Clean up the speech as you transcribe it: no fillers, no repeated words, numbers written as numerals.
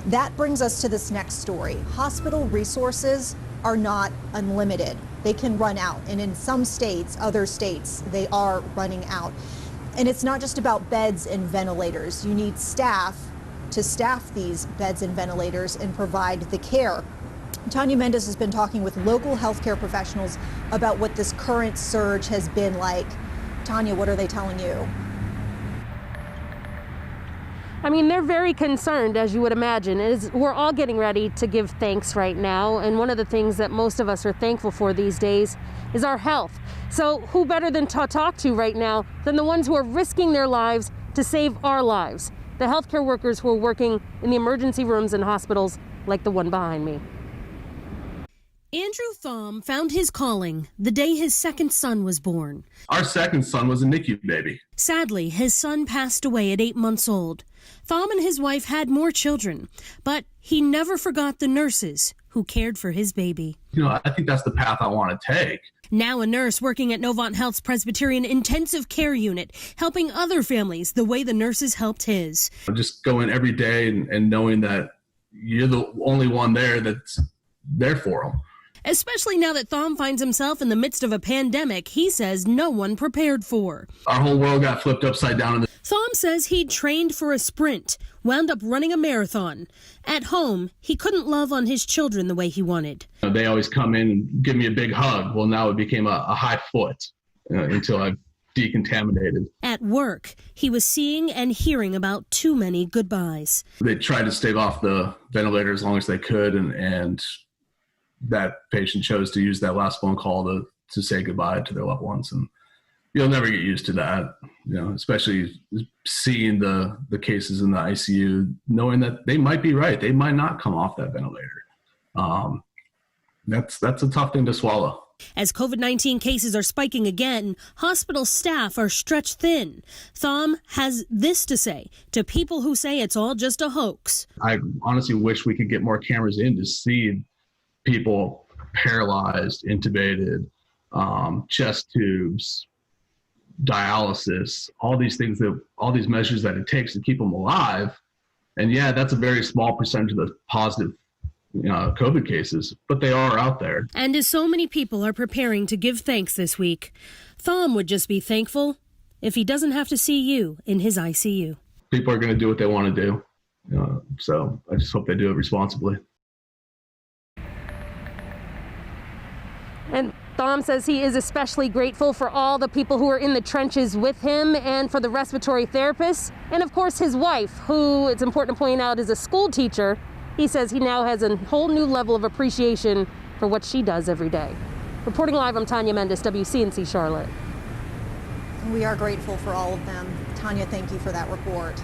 That brings us to this next story. Hospital resources are not unlimited. They can run out, and in some states, other states, they are running out. And it's not just about beds and ventilators. You need staff to staff these beds and ventilators and provide the care. Tanya Mendes has been talking with local healthcare professionals about what this current surge has been like. Tanya, what are they telling you? I mean, they're very concerned, as you would imagine. We're all getting ready to give thanks right now. And one of the things that most of us are thankful for these days is our health. So who better than to talk to right now than the ones who are risking their lives to save our lives? The healthcare workers who are working in the emergency rooms and hospitals like the one behind me. Andrew Thom found his calling the day his second son was born. Our second son was a NICU baby. Sadly, his son passed away at 8 months old. Thom and his wife had more children, but he never forgot the nurses who cared for his baby. You know, I think that's the path I want to take. Now a nurse working at Novant Health's Presbyterian Intensive Care Unit, helping other families the way the nurses helped his. Just go in every day and knowing that you're the only one there that's there for them. Especially now that Thom finds himself in the midst of a pandemic he says no one prepared for. Our whole world got flipped upside down. Thom says he'd trained for a sprint, wound up running a marathon. At home, he couldn't love on his children the way he wanted. They always come in and give me a big hug. Well, now it became a high foot until I've decontaminated. At work, he was seeing and hearing about too many goodbyes. They tried to stave off the ventilator as long as they could, and that patient chose to use that last phone call to say goodbye to their loved ones. And you'll never get used to that, especially seeing the cases in the ICU, knowing that they might be right. They might not come off that ventilator. That's a tough thing to swallow. As COVID-19 cases are spiking again, hospital staff are stretched thin. Thom has this to say to people who say it's all just a hoax. I honestly wish we could get more cameras in to see people paralyzed, intubated, chest tubes, dialysis, all these measures that it takes to keep them alive. And yeah, that's a very small percentage of the positive COVID cases, but they are out there. And as so many people are preparing to give thanks this week, Thom would just be thankful if he doesn't have to see you in his ICU. People are going to do what they want to do. So I just hope they do it responsibly. And Thom says he is especially grateful for all the people who are in the trenches with him and for the respiratory therapists. And of course, his wife, who it's important to point out is a school teacher. He says he now has a whole new level of appreciation for what she does every day. Reporting live, I'm Tanya Mendes, WCNC Charlotte. We are grateful for all of them. Tanya, thank you for that report.